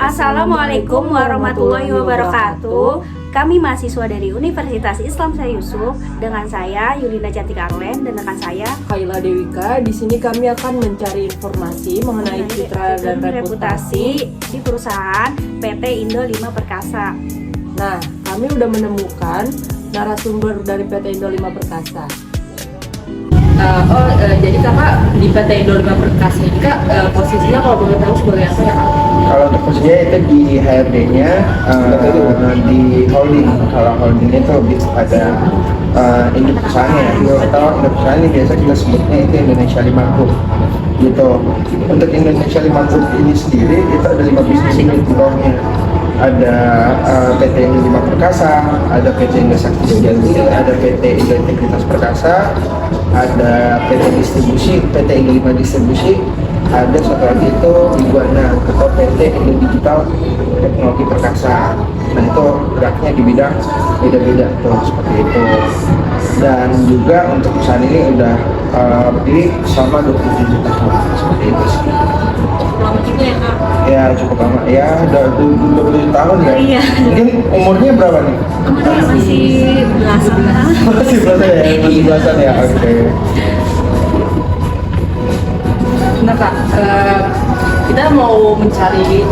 Assalamualaikum warahmatullahi wabarakatuh. Kami mahasiswa dari Universitas Islam Syekh Yusuf dengan saya Yulina Cantika Arlen dan rekan saya Kayla Dewika. Di sini kami akan mencari informasi mengenai citra dan reputasi di perusahaan PT Indo 5 Perkasa. Nah, kami udah menemukan narasumber dari PT Indo 5 Perkasa. Jadi kakak di PT Indo 5 Perkasa ini kak, posisinya kalau boleh tahu sebagai apa ya kak? Kalau untuk posisinya itu di HRD-nya di holding. Kalau holding itu lebih kepada induk perusahaannya atau induk perusahaan ini biasa kita sebutnya itu Indonesia 5 Group gitu. Untuk Indonesia 5 Group ini sendiri itu ada 5 bisnis unit di bawahnya. Ada PT Indo 5 Perkasa, ada PT Indo Sakti Sejati, ada PT Indo Integritas Perkasa, ada PT Distribusi, PT Indo 5 Distribusi, ada satu lagi itu Iguana atau PT Indo Digital Teknologi Perkasa. Nah itu geraknya di bidang beda-beda tuh seperti itu. Dan juga untuk perusahaan ini udah berdiri selama 27 tahun seperti itu sih. Lama juga ya kak? Ya cukup lama ya, udah 27 tahun ya. Iya. Mungkin umurnya berapa nih? Umurnya masih belasan. Masih belasan ya, masih belasan ya. Oke. Nah kak, kita mau mencari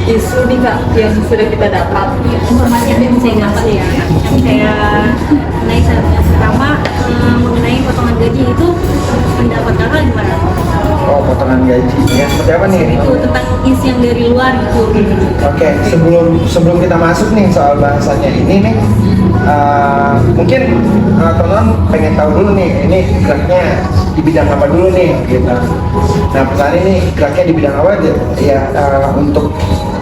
isu nih kak yang sudah kita dapat. Informasi yang saya dapat ya, kayak pertama mengenai potongan gaji itu pendapat kakak gimana? Oh, potongan gaji ya seperti apa nih? Itu tentang isu yang dari luar gitu. Oke, sebelum kita masuk nih soal bahasanya ini nih, mungkin teman-teman pengen tahu dulu nih, ini geraknya di bidang apa dulu nih, gitu. Nah, perusahaan ini geraknya di bidang apa aja? Ya, untuk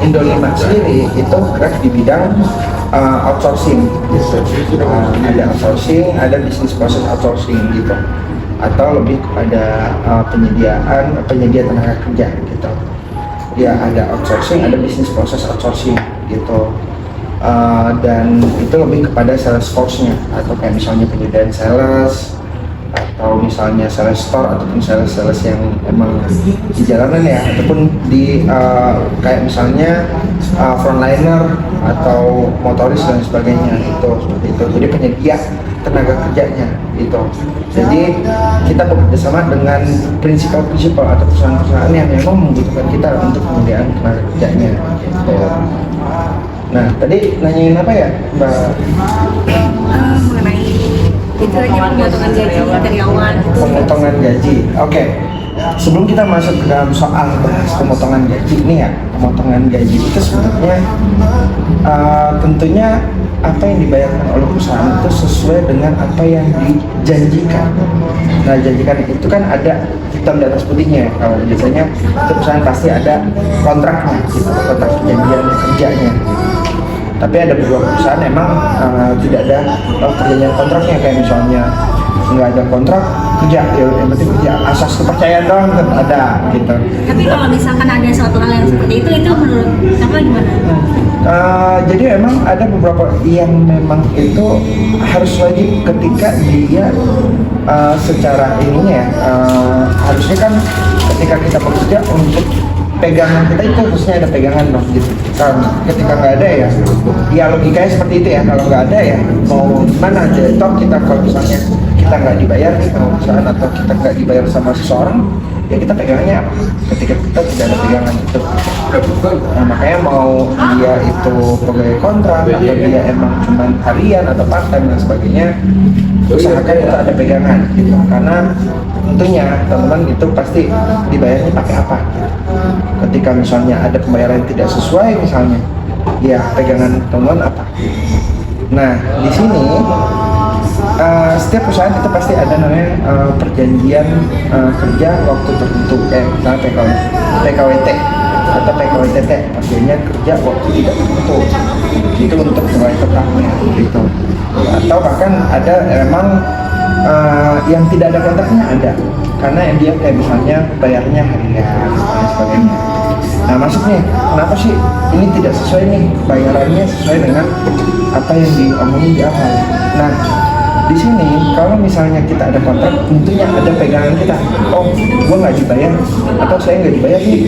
Indo 5 sendiri itu gerak di bidang outsourcing, gitu. Ada outsourcing, ada bisnis proses outsourcing gitu, atau lebih kepada penyedia tenaga kerja gitu. Ya ada outsourcing, ada bisnis proses outsourcing gitu. Dan itu lebih kepada sales force-nya atau kayak misalnya penyediaan sales atau misalnya sales store ataupun sales yang emang di jalanan ya, ataupun di kayak misalnya frontliner atau motoris dan sebagainya itu seperti itu. Jadi penyedia tenaga kerjanya gitu. Jadi kita bekerjasama dengan prinsipal atau perusahaan-perusahaan yang memang membutuhkan kita untuk penyediaan tenaga kerjanya gitu. Nah tadi nanyain apa ya Mbak? Mengenai itu aja pemotongan gaji karyawan. Pemotongan gaji. Oke. Sebelum kita masuk ke dalam soal bahas pemotongan gaji nih ya, pemotongan gaji itu sebenarnya tentunya apa yang dibayarkan oleh perusahaan itu sesuai dengan apa yang dijanjikan. Nah, janjikan itu kan ada hitam di atas putihnya. Kalau biasanya itu perusahaan pasti ada kontraknya, gitu, kontrak perjanjian kerjanya. Tapi ada beberapa perusahaan emang tidak ada perjanjian kontraknya, kayak misalnya nggak ada kontrak kerja, ya yang penting kerja, asas kepercayaan doang kan ada gitu. Tapi kalau misalkan ada suatu hal yang seperti itu menurut kamu gimana? Jadi memang ada beberapa yang memang itu harus wajib ketika dia secara ininya ya, harusnya kan ketika kita bekerja untuk pegangan kita itu harusnya ada pegangan dong gitu. Ketika nggak ada ya logikanya seperti itu ya. Kalau nggak ada ya mau gimana aja. Toh kita kalau misalnya kita nggak dibayar nih sama perusahaan atau kita nggak dibayar sama seseorang, ya kita pegangannya apa? Ketika kita tidak ada pegangan itu. Nah, makanya mau dia itu pegawai kontrak atau dia emang cuma harian atau part time dan sebagainya, usahakan itu ada pegangan gitu. Karena tentunya teman-teman itu pasti dibayarnya pakai apa gitu. Ketika misalnya ada pembayaran yang tidak sesuai misalnya, ya pegangan teman-teman apa? Nah di sini setiap perusahaan itu pasti ada namanya perjanjian kerja waktu tertentu, misalnya PKWT atau PKWTT, perjanjian kerja waktu tidak tertentu. Itu untuk pegawai tetapnya gitu. Atau bahkan ada emang yang tidak ada kontraknya ada, karena yang dia kayak misalnya bayarnya harian dan sebagainya. Nah masuk nih, kenapa sih ini tidak sesuai nih bayarannya sesuai dengan apa yang diomongin di awal? Nah di sini kalau misalnya kita ada kontrak, tentunya ada pegangan kita. Oh, gua nggak dibayar atau saya nggak dibayar nih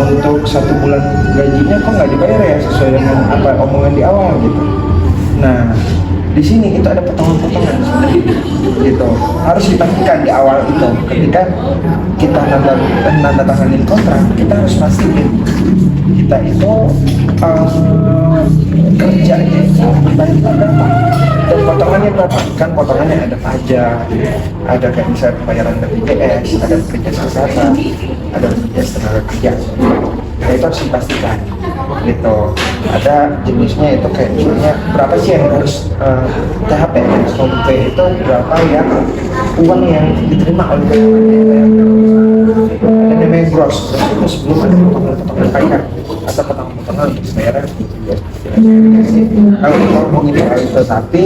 untuk 1 bulan gajinya, kok nggak dibayar ya sesuai dengan apa omongan di awal gitu. Nah, di sini itu ada potongan-potongan gitu, harus dipastikan di awal itu. Ketika kita nanda tanganin kontrak, kita harus pastiin kita itu kerjanya itu berapa dan potongannya berapa. Kan potongannya ada pajak, ada kayak misalnya pembayaran BPJS, ada BPJS kesehatan, ada BPJS tenaga kerja. Nah, itu harus dipastikan gitu. Ada jenisnya itu kayak misalnya berapa sih yang harus THP SOP itu berapa ya uang yang diterima oleh ada namanya gross itu sebelum ada potongan-potongan pajak atau potongan-potongan untuk pembayaran. Kalau kita ngomongin soal itu, tapi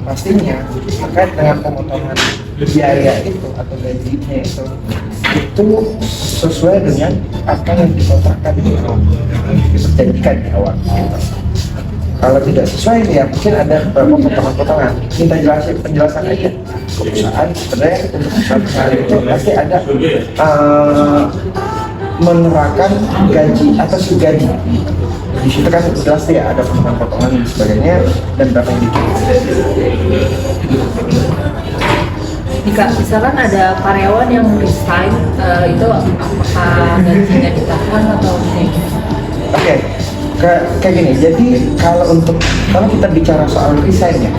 pastinya terkait dengan pemotongan biaya itu atau gajinya itu sesuai dengan apa yang dikontrakkan diperjanjikan di awal gitu. Kalau tidak sesuai ya mungkin ada beberapa potongan-potongan. Minta penjelasan aja ke perusahaan. Sebenarnya untuk perusahaan itu pasti ada menerapkan gaji atau subgaji. Di situ kan jelas ya ada potongan-potongan dan sebagainya dan berapa yang dikirim. Jika misalkan ada karyawan yang resign, itu apakah gajinya ditahan atau tidak? Oke, kayak gini. Jadi kalau kita bicara soal resign ya,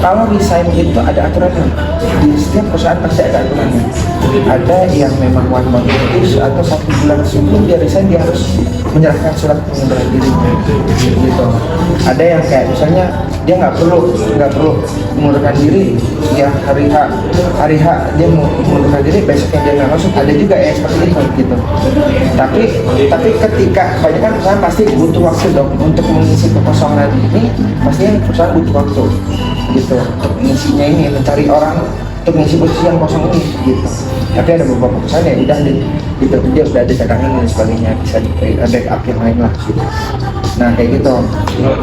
kalau resign itu ada aturannya. Di setiap perusahaan pasti ada aturannya. Ada yang memang 1 month notice atau 1 bulan sebelum dia resign dia harus menyerahkan surat pengunduran diri gitu. Ada yang kayak misalnya dia nggak perlu mengundurkan diri ya hari H dia mau mengundurkan diri, besoknya dia nggak masuk. Ada juga yang seperti itu gitu. Tapi ketika kebanyakan perusahaan pasti butuh waktu dong untuk mengisi kekosongan ini, pastinya perusahaan butuh waktu gitu untuk mengisinya ini, mencari orang untuk mengisi posisi yang kosong ini gitu. Tapi ada beberapa perusahaan yang udah gitu, dia udah ada cadangan dan sebagainya, bisa di backup yang lain lah gitu. Nah kayak gitu.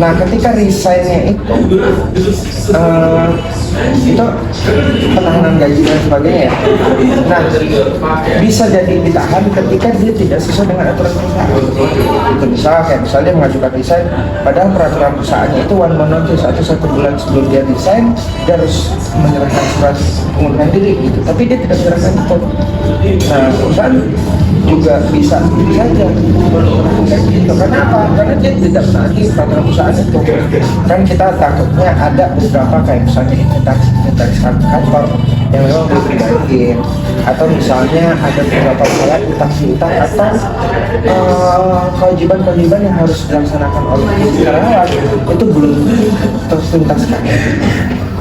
Nah ketika resignnya itu penahanan gaji dan sebagainya ya. Nah bisa jadi ditahan ketika dia tidak sesuai dengan aturan perusahaan. Itu misalnya dia mengajukan resign, padahal peraturan perusahaannya itu 1 month notice atau 1 bulan sebelum dia resign dia harus menyerahkan surat pengunduran diri gitu. Tapi dia tidak menyerahkan itu. Nah perusahaan juga bisa saja melakukan gitu. Kenapa? Karena dia tidak menaati peraturan perusahaan itu. Kan kita takutnya ada beberapa kayak misalnya inventaris kantor yang memang belum dibalikin, atau misalnya ada beberapa proyek utang atau kewajiban yang harus dilaksanakan oleh karyawan itu belum tertuntaskan.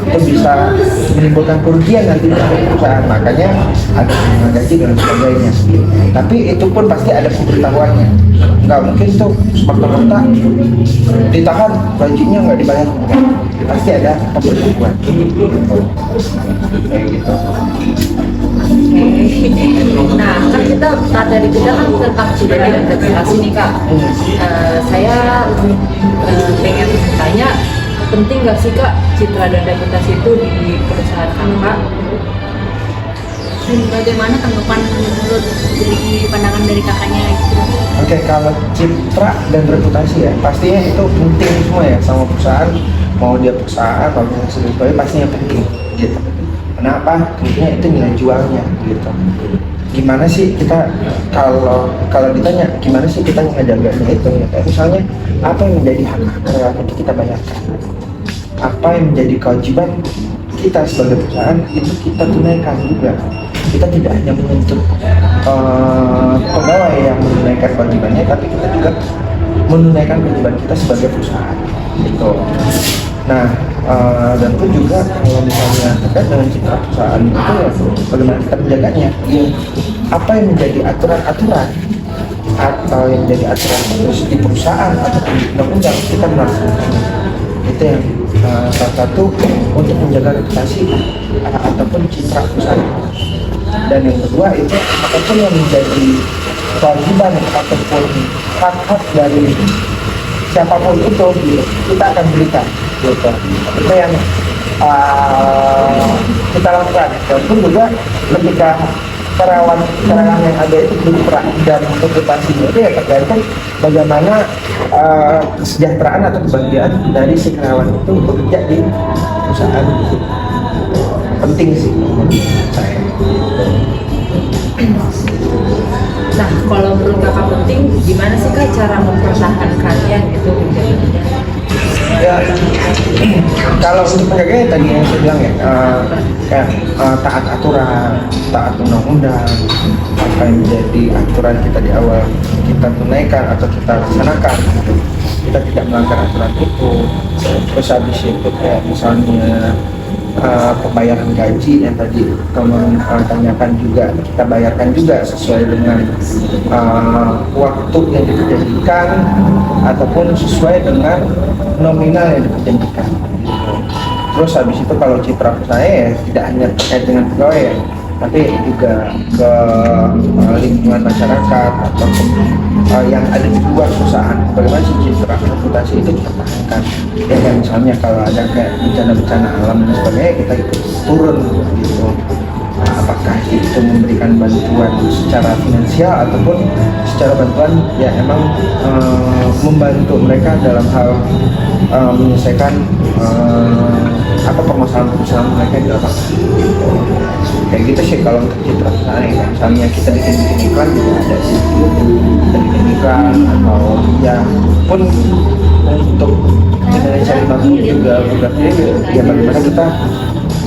Itu bisa menimbulkan kerugian nanti dari perusahaan, makanya ada pengurangan gaji dan sebagainya. Tapi itu pun pasti ada pemberitahuannya. Nggak mungkin tuh semerta-merta ditahan gajinya nggak dibayar. Pasti ada pemberitahuan. Kayak gitu. Nah, kan dari kita kan tentang citra dan reputasi nih Kak. Saya pengen tanya, penting nggak sih Kak citra dan reputasi itu di perusahaan Kakak? Bagaimana tanggapan menurut dari pandangan dari kakaknya gitu? Oke, kalau citra dan reputasi ya pastinya itu penting semua ya sama perusahaan. Mau dia perusahaan atau sebagainya pastinya penting gitu. Kenapa? Tentunya itu nilai jualnya gitu. Gimana sih kita kalau ditanya gimana sih kita ngejaganya itu ya, kayak misalnya apa yang menjadi hak karyawan itu kita bayarkan, apa yang menjadi kewajiban kita sebagai perusahaan itu kita tunaikan juga. Kita tidak hanya menuntut pegawai yang menunaikan kewajibannya, tapi kita juga menunaikan kewajiban kita sebagai perusahaan gitu. Nah dan pun juga kalau misalnya terkait dengan citra perusahaan itu ya bagaimana kita menjaganya ya, apa yang menjadi aturan-aturan atau yang menjadi aturan terus di perusahaan atau di undang-undang kita melaksanakannya. Itu yang salah satu untuk menjaga reputasi ataupun citra perusahaan. Dan yang kedua itu apapun yang menjadi kewajiban ataupun hak-hak dari siapapun itu gitu, kita akan berikan gitu. Itu yang kita lakukan. Dan pun juga ketika karyawan yang ada itu berperan dan reputasinya itu ya tergantung bagaimana kesejahteraan atau kebahagiaan dari si karyawan itu bekerja di perusahaan itu. Penting sih menurut saya. Nah, kalau menurut kakak penting, gimana sih kak cara mempertahankannya gitu? Ya, kalau untuk penjaganya tadi yang saya bilang ya, taat aturan, taat undang-undang, apa yang menjadi aturan kita di awal kita tunaikan atau kita laksanakan, gitu. Kita tidak melanggar aturan itu. Terus habis itu kayak misalnya pembayaran gaji yang tadi kamu tanyakan juga, kita bayarkan juga sesuai dengan waktu yang diperjanjikan ataupun sesuai dengan nominal yang diperjanjikan. Terus habis itu kalau citra saya ya tidak hanya terkait dengan pegawai ya, tapi juga ke lingkungan masyarakat ataupun yang ada di luar perusahaan. Bagaimana sih citra reputasi itu dipertahankan? Ya kan misalnya kalau ada kayak bencana-bencana alam dan sebagainya kita ikut turun gitu. Nah, apakah itu memberikan bantuan secara finansial ataupun secara bantuan ya emang membantu mereka dalam hal menyelesaikan apa permasalahan mereka di lapangan gitu. Kayak gitu sih kalau untuk citra perusahaan ya. Misalnya kita bikin iklan juga ada sih, kita bikin iklan atau ya pun untuk Indonesia 50 juga ya bagaimana kita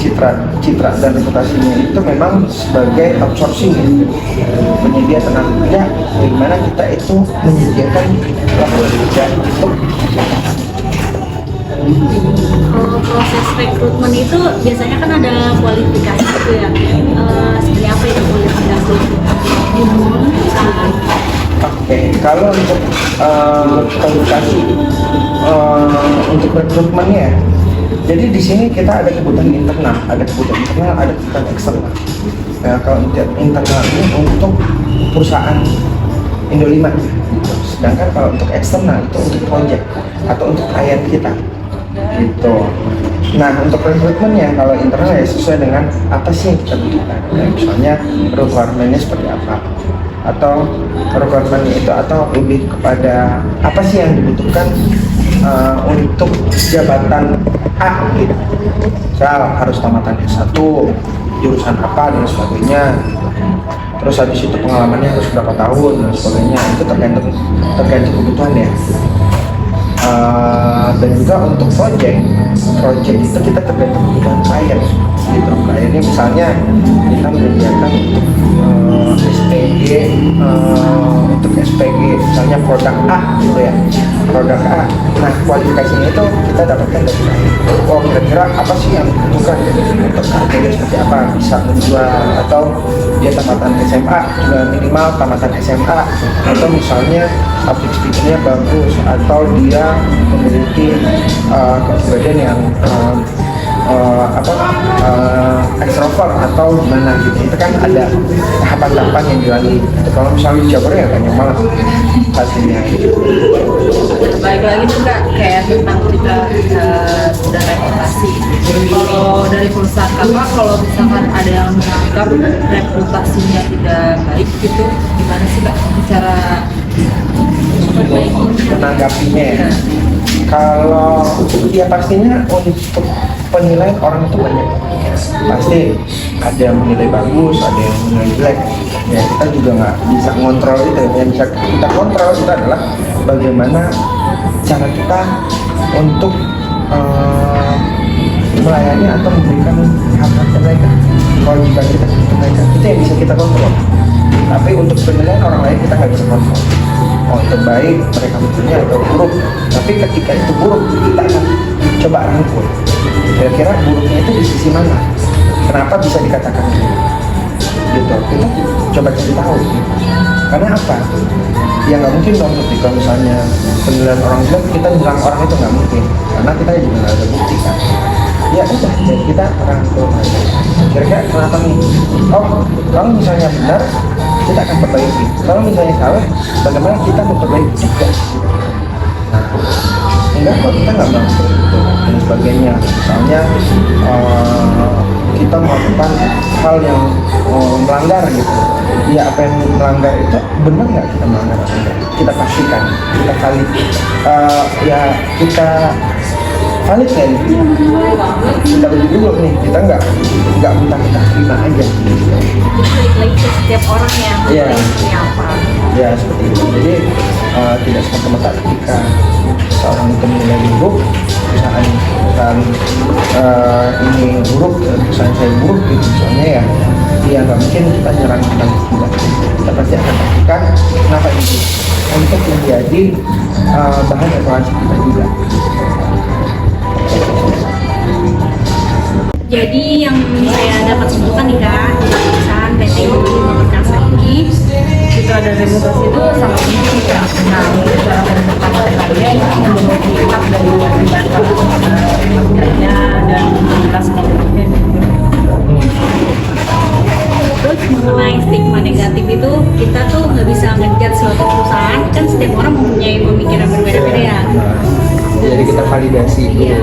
citra dan reputasinya itu memang sebagai outsourcing ya, penyedia tenaga kerja. Bagaimana kita itu menyediakan lapangan kerja untuk proses rekrutmen itu biasanya kan ada kualifikasi gitu ya. Seperti apa itu kualifikasi? Oke, kalau untuk kualifikasi untuk rekrutmennya, jadi di sini kita ada kebutuhan internal, ada kebutuhan eksternal. Nah, kalau internal ini untuk perusahaan Indo 5 gitu. Sedangkan kalau untuk eksternal itu untuk project atau untuk klien kita gitu. Nah, untuk rekrutmennya kalau internal ya sesuai dengan apa sih yang kita butuhkan. Nah, misalnya requirement-nya seperti apa, atau requirement-nya itu atau lebih kepada apa sih yang dibutuhkan untuk jabatan A gitu. Misal harus tamatan S1, jurusan apa dan sebagainya. Terus habis itu pengalamannya harus berapa tahun dan sebagainya. Itu tergantung kebutuhan ya. Dan juga untuk project itu kita tergantung kebutuhan klien gitu. Kliennya misalnya kita menyediakan untuk SPG misalnya produk A gitu ya, produk A. Nah, kualifikasinya itu kita dapatkan dari klien. Oh, kira-kira apa sih yang dibutuhkan untuk harganya seperti apa, bisa menjual, atau dia tamatan SMA juga minimal tamatan SMA, atau misalnya public speaking-nya bagus, atau dia memiliki kepribadian yang extrovert atau gimana gitu. Itu kan ada tahapan-tahapan yang dilalui. Kalau misalnya Jabar ya banyak banget hasilnya gitu. Baik lagi tuh kak, kayak tentang kita dan reputasi. Kalau dari perusahaan kakak, kalau misalkan ada yang menganggap reputasinya tidak baik gitu, gimana sih kak cara menanggapinya ya? Kalau ya pastinya untuk penilaian orang itu banyak. Pasti ada yang menilai bagus, ada yang menilai jelek. Ya kita juga nggak bisa ngontrol itu. Yang bisa kita kontrol itu adalah bagaimana cara kita untuk melayani atau memberikan hak-hak mereka, kewajiban kita ke mereka. Itu yang bisa kita kontrol. Tapi untuk penilaian orang lain kita nggak bisa kontrol. Oh, itu baik mereka punya atau buruk. Tapi ketika itu buruk, kita akan coba rangkul. Kira-kira buruknya itu di sisi mana? Kenapa bisa dikatakan gitu? Kita coba cari tahu. Karena apa? Ya nggak mungkin dong ketika misalnya penilaian orang jelek kita bilang orang itu nggak mungkin. Karena kita juga nggak ada bukti kan. Ya udah, jadi kita rangkul aja. Kira-kira kenapa nih? Oh, kalau misalnya benar, kita akan perbaiki. Kalau misalnya salah, bagaimana kita memperbaiki juga? Nah, enggak kok, kita nggak bilang seperti itu. dan sebagainya. Misalnya kita melakukan hal yang melanggar gitu. Ya apa yang melanggar itu benar nggak kita melanggar atau enggak? Kita pastikan, kita valid. Ya kita valid kan? Kita beli dulu nih, kita nggak minta kita terima aja. Itu balik lagi ke setiap orang ya, Iya. ini apa. Ya seperti itu. Jadi tidak semata-mata ketika seorang itu menilai buruk, misalkan ini buruk, misalnya saya buruk gitu misalnya ya nggak mungkin kita nyerang tentang tidak. Kita pasti akan pastikan kenapa itu untuk menjadi bahan evaluasi kita juga. Jadi yang saya dapat simpulkan nih Kak, perusahaan PT Indomie Perkasa ini itu ada regulasi itu sangat penting Kak. Nah, cara pertama saya itu memiliki hak dari wajiban pekerjanya dan menjelaskan Terus mengenai stigma negatif itu kita tuh nggak bisa ngejudge suatu perusahaan, kan setiap orang mempunyai pemikiran berbeda-beda ya. Jadi kita validasi itu. Iya.